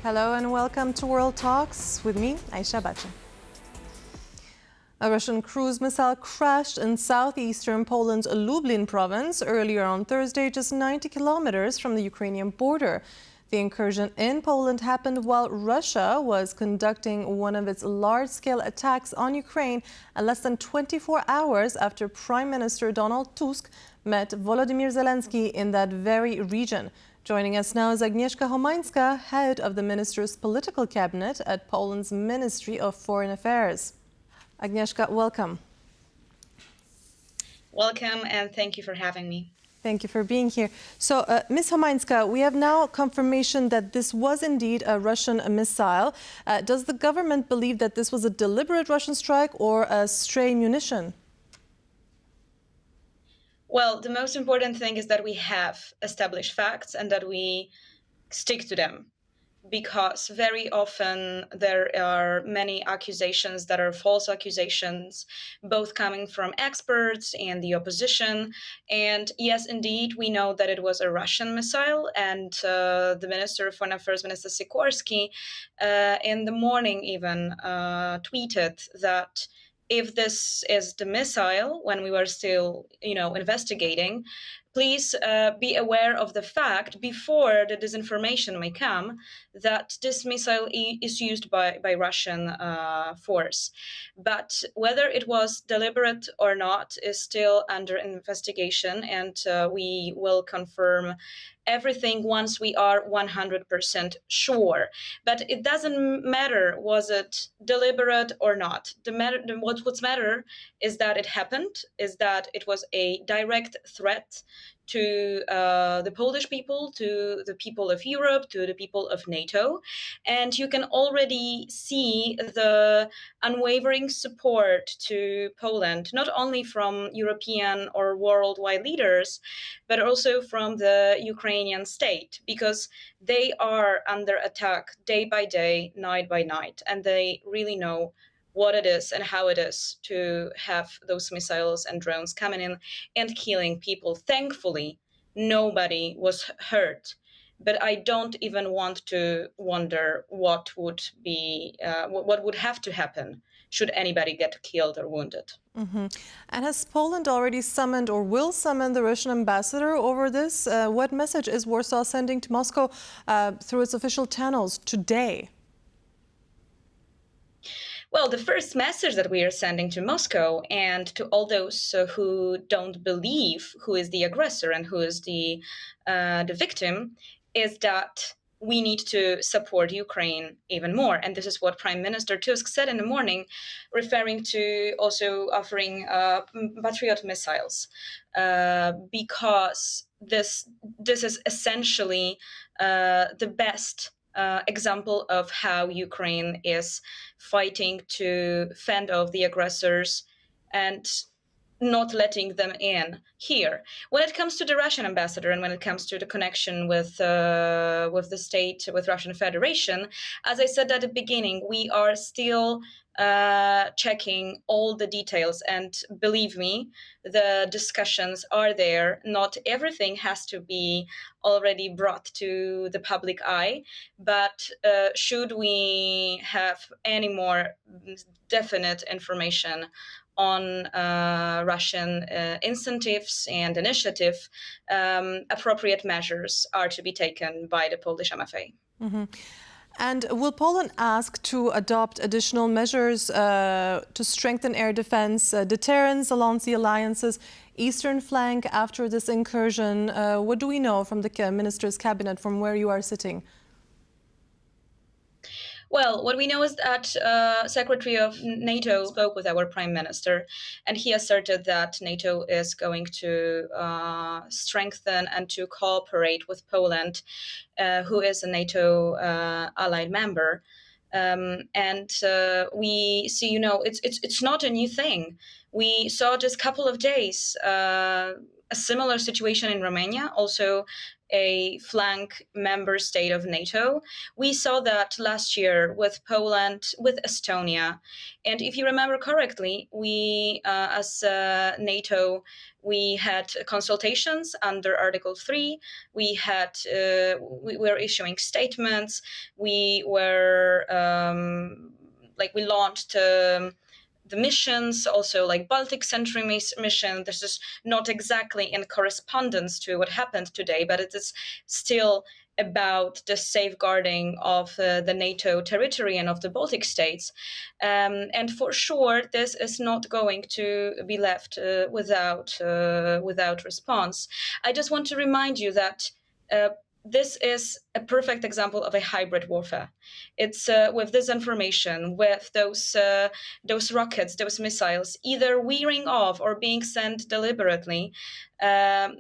Hello and welcome to World Talks with me, Aisha Bacha. A Russian cruise missile crashed in southeastern Poland's Lublin province earlier on Thursday, just 90 kilometers from the Ukrainian border. The incursion in Poland happened while Russia was conducting one of its large-scale attacks on Ukraine less than 24 hours after Prime Minister Donald Tusk met Volodymyr Zelensky in that very region. Joining us now is Agnieszka Homańska, head of the minister's political cabinet at Poland's Ministry of Foreign Affairs. Agnieszka, welcome. Welcome, and thank you for having me. Thank you for being here. So, Ms. Homańska, we have now confirmation that this was indeed a Russian missile. Does the government believe that this was a deliberate Russian strike or a stray munition? Well, the most important thing is that we have established facts and that we stick to them, because very often there are many accusations that are false accusations, both coming from experts and the opposition. And yes, indeed, we know that it was a Russian missile, and the Minister of Foreign Affairs, Minister Sikorski, in the morning even tweeted that if this is the missile, when we were still, investigating, please be aware of the fact, before the disinformation may come, that this missile is used by Russian force. But whether it was deliberate or not is still under investigation, and we will confirm everything once we are 100% sure. But it doesn't matter, was it deliberate or not. What's matter is that it happened, is that it was a direct threat to the Polish people, to the people of Europe, to the people of NATO. And you can already see the unwavering support to Poland, not only from European or worldwide leaders, but also from the Ukrainian state, because they are under attack day by day, night by night, and they really know what it is and how it is to have those missiles and drones coming in and killing people. Thankfully, nobody was hurt, but I don't even want to wonder what would have to happen should anybody get killed or wounded. Mm-hmm. And has Poland already summoned or will summon the Russian ambassador over this? What message is Warsaw sending to Moscow through its official channels today? Well, the first message that we are sending to Moscow and to all those who don't believe who is the aggressor and who is the victim is that we need to support Ukraine even more. And this is what Prime Minister Tusk said in the morning, referring to also offering Patriot missiles, because this is essentially the best example of how Ukraine is fighting to fend off the aggressors and not letting them in here. When it comes to the Russian ambassador and when it comes to the connection with the state, with Russian Federation, as I said at the beginning, we are still checking all the details, and believe me, the discussions are there. Not everything has to be already brought to the public eye, but should we have any more definite information on Russian incentives and initiative, appropriate measures are to be taken by the Polish MFA. Mm-hmm. And will Poland ask to adopt additional measures to strengthen air defense, deterrence along the alliance's eastern flank after this incursion? What do we know from the minister's cabinet, from where you are sitting? Well, what we know is that Secretary of NATO spoke with our Prime Minister, and he asserted that NATO is going to strengthen and to cooperate with Poland, who is a NATO allied member. And we see, it's not a new thing. We saw just a couple of days a similar situation in Romania, also a flank member state of NATO. We saw that last year with Poland, with Estonia. And if you remember correctly, we, as NATO, we had consultations under Article 3. We were issuing statements. We were we launched the missions, also like Baltic Century mission. This is not exactly in correspondence to what happened today, but it is still about the safeguarding of the NATO territory and of the Baltic states. And for sure, this is not going to be left without response. I just want to remind you that this is a perfect example of a hybrid warfare. It's with disinformation, with those rockets, those missiles, either wearing off or being sent deliberately,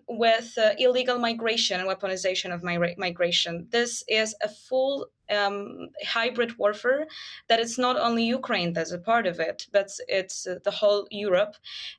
with illegal migration and weaponization of migration. This is a full hybrid warfare that it's not only Ukraine that's a part of it, but it's the whole Europe.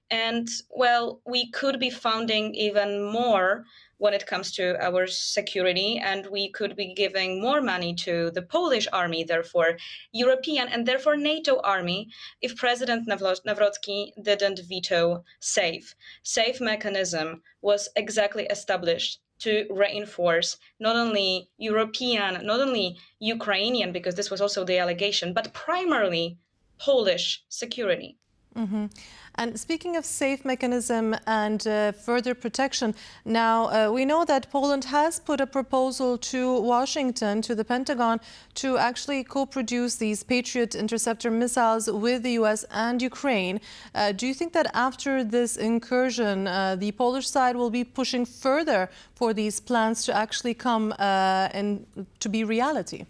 And well, we could be funding even more when it comes to our security, and we could be giving more money to the Polish army, therefore European and therefore NATO army, if President Nawrocki didn't veto SAFE. SAFE mechanism was exactly established to reinforce not only European, not only Ukrainian, because this was also the allegation, but primarily Polish security. Mm-hmm. And speaking of SAFE mechanism and further protection, now we know that Poland has put a proposal to Washington, to the Pentagon, to actually co-produce these Patriot interceptor missiles with the US and Ukraine. Do you think that after this incursion, the Polish side will be pushing further for these plans to actually come and to be reality?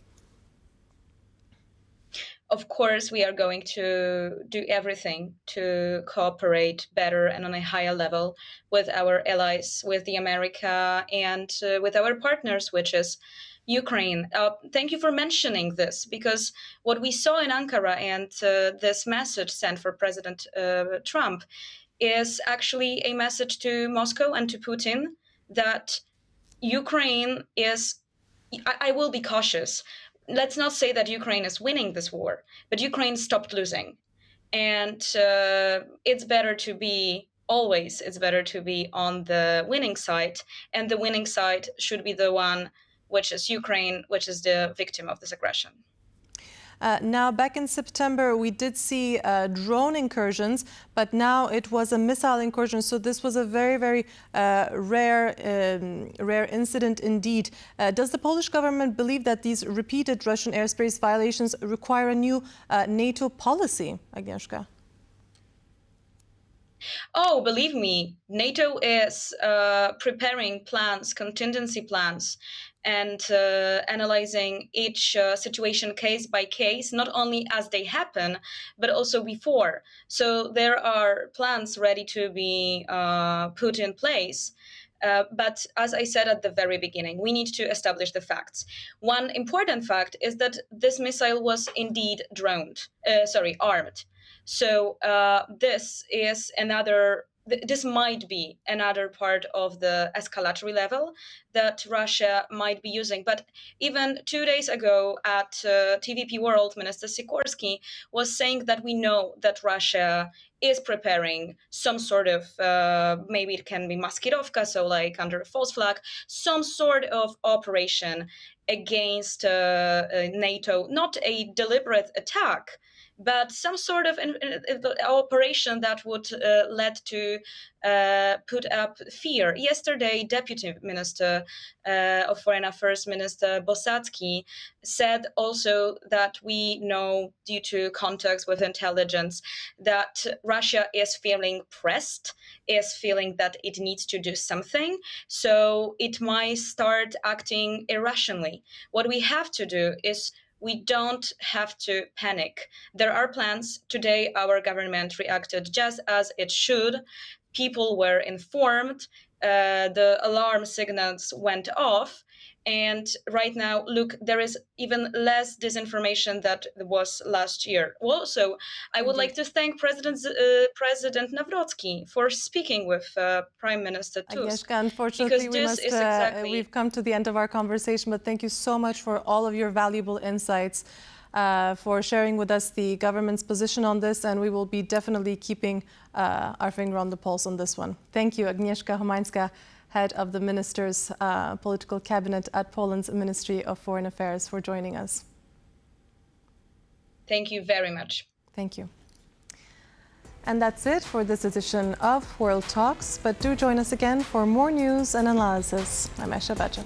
Of course, we are going to do everything to cooperate better and on a higher level with our allies, with the America, and with our partners, which is Ukraine. Thank you for mentioning this, because what we saw in Ankara and this message sent for President Trump is actually a message to Moscow and to Putin that Ukraine is, I will be cautious. Let's not say that Ukraine is winning this war, but Ukraine stopped losing. And it's better to be on the winning side. And the winning side should be the one which is Ukraine, which is the victim of this aggression. Now, back in September, we did see drone incursions, but now it was a missile incursion. So this was a very, very rare incident indeed. Does the Polish government believe that these repeated Russian airspace violations require a new NATO policy, Agnieszka? Oh, believe me, NATO is preparing plans, contingency plans, and analyzing each situation case by case, not only as they happen, but also before. So there are plans ready to be put in place. But as I said at the very beginning, we need to establish the facts. One important fact is that this missile was indeed armed. So this might be another part of the escalatory level that Russia might be using. But even 2 days ago at TVP World, Minister Sikorski was saying that we know that Russia is preparing some sort of, maybe it can be maskirovka, so like under a false flag, some sort of operation against NATO, not a deliberate attack, but some sort of operation that would lead to put up fear. Yesterday, Deputy Minister of Foreign Affairs, Minister Bosacki, said also that we know, due to contacts with intelligence, that Russia is feeling pressed, is feeling that it needs to do something, so it might start acting irrationally. What we have to do is we don't have to panic. There are plans. Today, our government reacted just as it should. People were informed. The alarm signals went off. And right now, look, there is even less disinformation that was last year. Also, I would like to thank President Nawrocki for speaking with Prime Minister Tusk. Agnieszka, unfortunately, Because this is exactly... we've come to the end of our conversation, but thank you so much for all of your valuable insights, for sharing with us the government's position on this, and we will be definitely keeping our finger on the pulse on this one. Thank you, Agnieszka Homańska, head of the Minister's Political Cabinet at Poland's Ministry of Foreign Affairs, for joining us. Thank you very much. Thank you. And that's it for this edition of World Talks, but do join us again for more news and analysis. I'm Aisha Bachan.